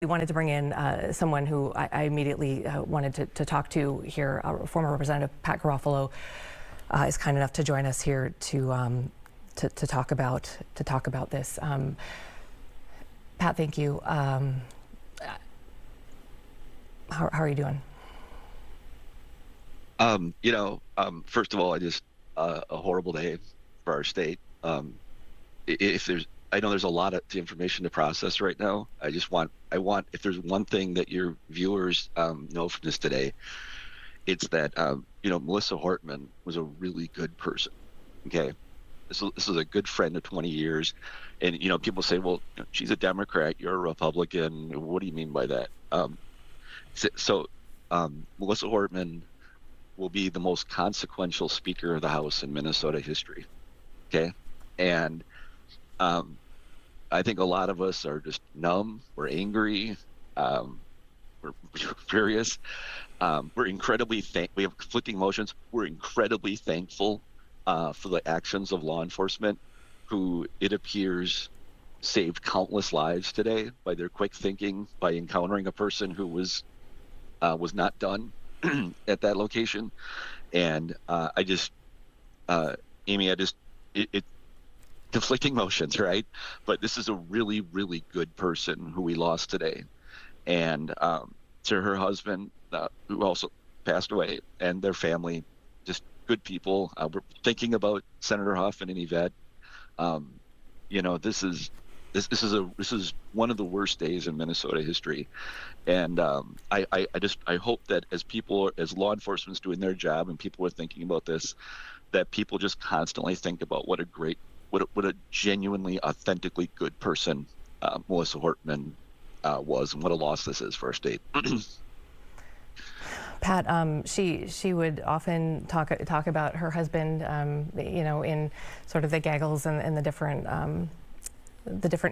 We wanted to bring in someone who I immediately wanted to talk to here. Former Representative Pat Garofalo is kind enough to join us here to talk about this. Pat, thank you. How are you doing? First of all, a horrible day for our state. I know there's a lot of information to process right now. I want, if there's one thing that your viewers know from this today, it's that, Melissa Hortman was a really good person. Okay. This is a good friend of 20 years. And, people say, well, she's a Democrat, you're a Republican. What do you mean by that? Melissa Hortman will be the most consequential Speaker of the House in Minnesota history. Okay. And, I think a lot of us are just numb. We're angry. We're furious. We're incredibly we have conflicting emotions. We're incredibly thankful for the actions of law enforcement, who it appears saved countless lives today by their quick thinking, by encountering a person who was not done at that location. And Amy, conflicting emotions, right? But this is a really, really good person who we lost today. And to her husband, who also passed away, and their family, just good people. We're thinking about Senator Hoffman and Yvette. This is one of the worst days in Minnesota history. And I hope that as law enforcement's doing their job and people are thinking about this, that people just constantly think about what a genuinely, authentically good person Melissa Hortman was, and what a loss this is for our state. Pat, she would often talk about her husband, in sort of the gaggles and the different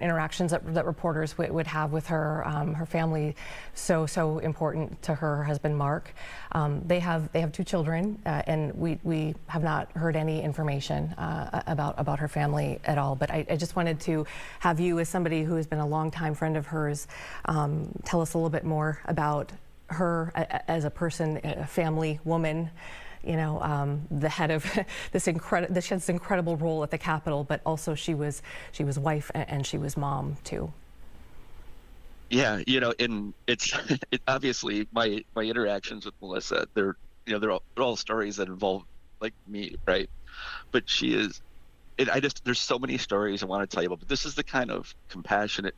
interactions that reporters would have with her. Her family, so important to her husband, Mark. They have two children, and we have not heard any information about her family at all. But I just wanted to have you, as somebody who has been a longtime friend of hers, tell us a little bit more about her as a person, a family woman. The head of this incredible role at the Capitol, but also she was wife and she was mom too. Yeah, and it's obviously my interactions with Melissa. They're all stories that involve like me, right? But she is. There's so many stories I want to tell you about. But this is the kind of compassionate,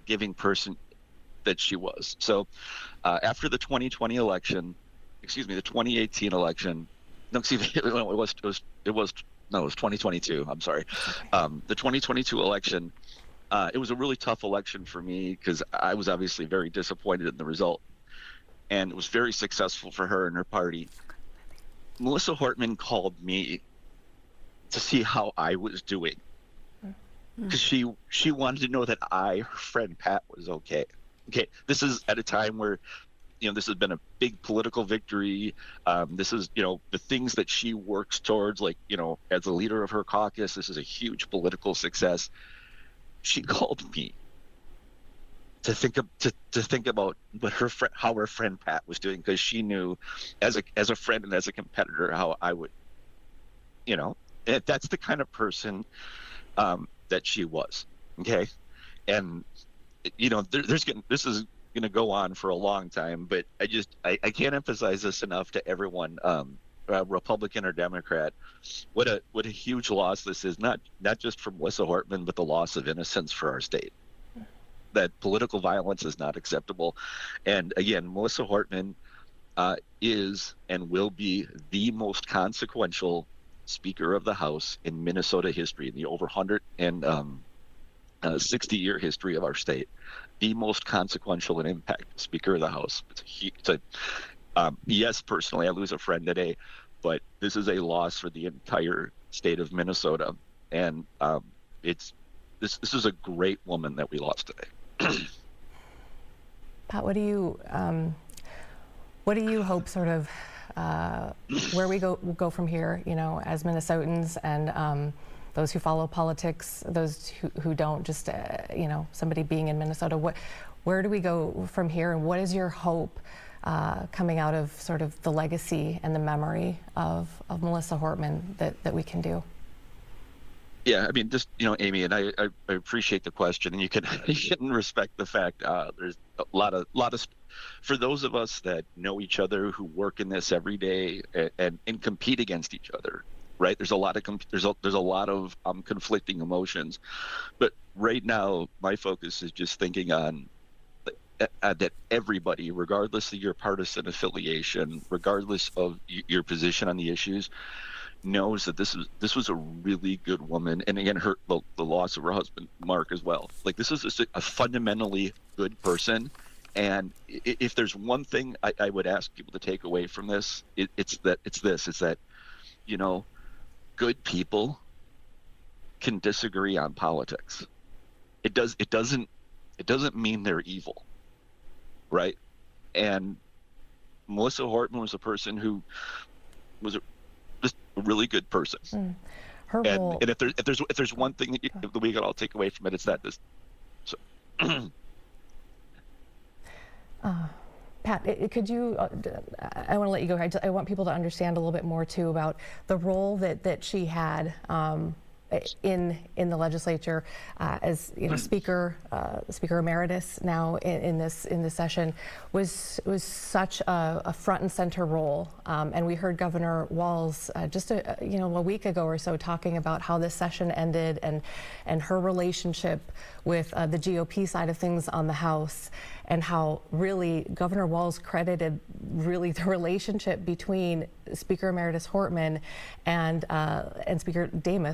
giving person that she was. So after the 2018 election, it was 2022. I'm sorry. The 2022 election, it was a really tough election for me because I was obviously very disappointed in the result, and it was very successful for her and her party. Melissa Hortman called me to see how I was doing, because she wanted to know that her friend Pat, was okay. Okay, this is at a time where, this has been a big political victory. This is, the things that she works towards, like, as a leader of her caucus, this is a huge political success. She called me to think about how her friend Pat was doing, because she knew, as a friend and as a competitor, how I would, that's the kind of person that she was. Okay, and this is going to go on for a long time, but I can't emphasize this enough to everyone, Republican or Democrat, what a huge loss this is, not just for Melissa Hortman, but the loss of innocence for our state. That political violence is not acceptable. And again, Melissa Hortman is and will be the most consequential Speaker of the House in Minnesota history, in the over 60-year history of our state. The most consequential and impact Speaker of the House. Yes, personally, I lose a friend today, but this is a loss for the entire state of Minnesota. And this is a great woman that we lost today. Pat, what do you hope sort of where we go from here, as Minnesotans and those who follow politics, those who don't, just somebody being in Minnesota, where do we go from here, and what is your hope coming out of sort of the legacy and the memory of Melissa Hortman that we can do? Yeah, I mean, just, Amy, and I appreciate the question, and you can respect the fact there's a lot of for those of us that know each other, who work in this every day and compete against each other, right? There's a lot of conflicting emotions, but right now my focus is just thinking on that everybody, regardless of your partisan affiliation, regardless of your position on the issues, knows that this was a really good woman, and again, the loss of her husband Mark as well. Like, this is just a fundamentally good person, and if there's one thing I would ask people to take away from this, it's that good people can disagree on politics. It doesn't mean they're evil, right? And Melissa Hortman was a person who was just a really good person. Her role. And if there's one thing that we can all take away from it, it's that this. So. Pat, could you? I want to let you go. I want people to understand a little bit more too about the role that she had in the legislature as Speaker Emeritus now in this session was such a front and center role, and we heard Governor Walz just a week ago or so talking about how this session ended and her relationship with the GOP side of things on the House, and how really Governor Walz credited really the relationship between Speaker Emeritus Hortman and Speaker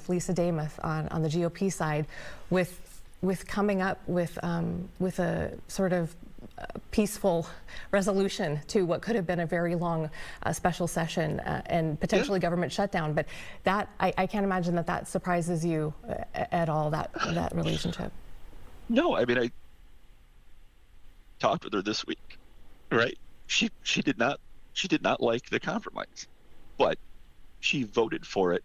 Lisa Demuth on the GOP side with coming up with a sort of peaceful resolution to what could have been a very long special session and potentially government shutdown. But that I can't imagine that surprises you at all, that relationship. No, I mean, I talked with her this week, right? She did not like the compromise, but she voted for it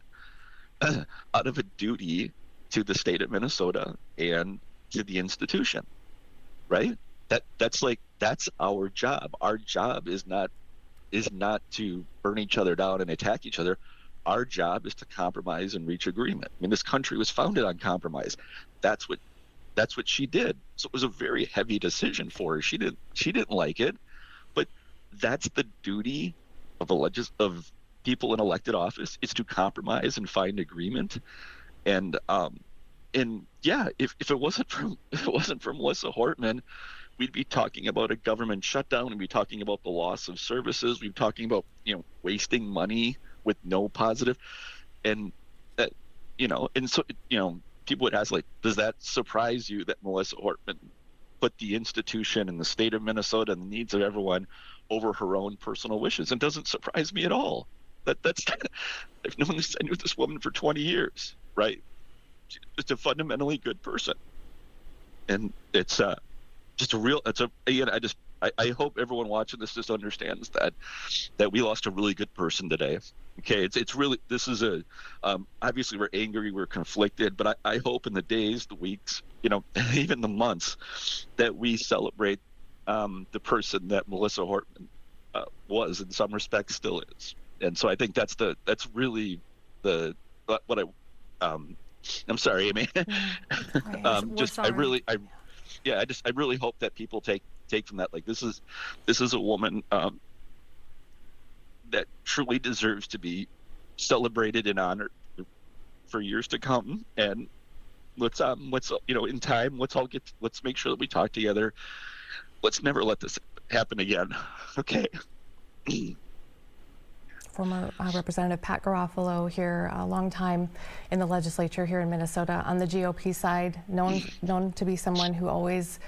out of a duty to the state of Minnesota and to the institution, right? That's our job. Our job is not to burn each other down and attack each other. Our job is to compromise and reach agreement. I mean, this country was founded on compromise. That's what she did. So it was a very heavy decision for her. She didn't like it, but that's the duty of people in elected office, is to compromise and find agreement. And yeah, if it wasn't for Melissa Hortman, we'd be talking about a government shutdown. We'd be talking about the loss of services. We'd be talking about wasting money with no positive, and that and so people would ask, like, does that surprise you that Melissa Hortman put the institution and the state of Minnesota and the needs of everyone over her own personal wishes? It doesn't surprise me at all. That's I knew this woman for 20 years, right? She's just a fundamentally good person, and it's just a real. I hope everyone watching this just understands that we lost a really good person today. Okay, it's really, this is obviously we're angry, we're conflicted, but I hope in the days, the weeks, even the months, that we celebrate the person that Melissa Hortman was, in some respects still is. And so I think that's really what I I'm sorry, Amy. I really hope that people take from that, like, this is a woman that truly deserves to be celebrated and honored for years to come. And let's in time, let's make sure that we talk together. Let's never let this happen again. Okay. Former Representative Pat Garofalo here, a long time in the legislature here in Minnesota on the GOP side, known to be someone who always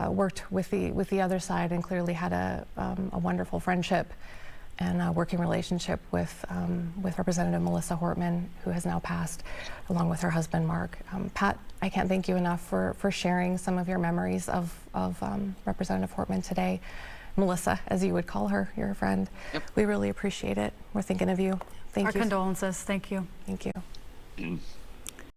worked with the other side, and clearly had a wonderful friendship and a working relationship with Representative Melissa Hortman, who has now passed, along with her husband Mark. Pat, I can't thank you enough for sharing some of your memories of Representative Hortman today. Melissa, as you would call her, you're a friend. Yep. We really appreciate it. We're thinking of you. Thank you. Our condolences. Thank you. Thank you.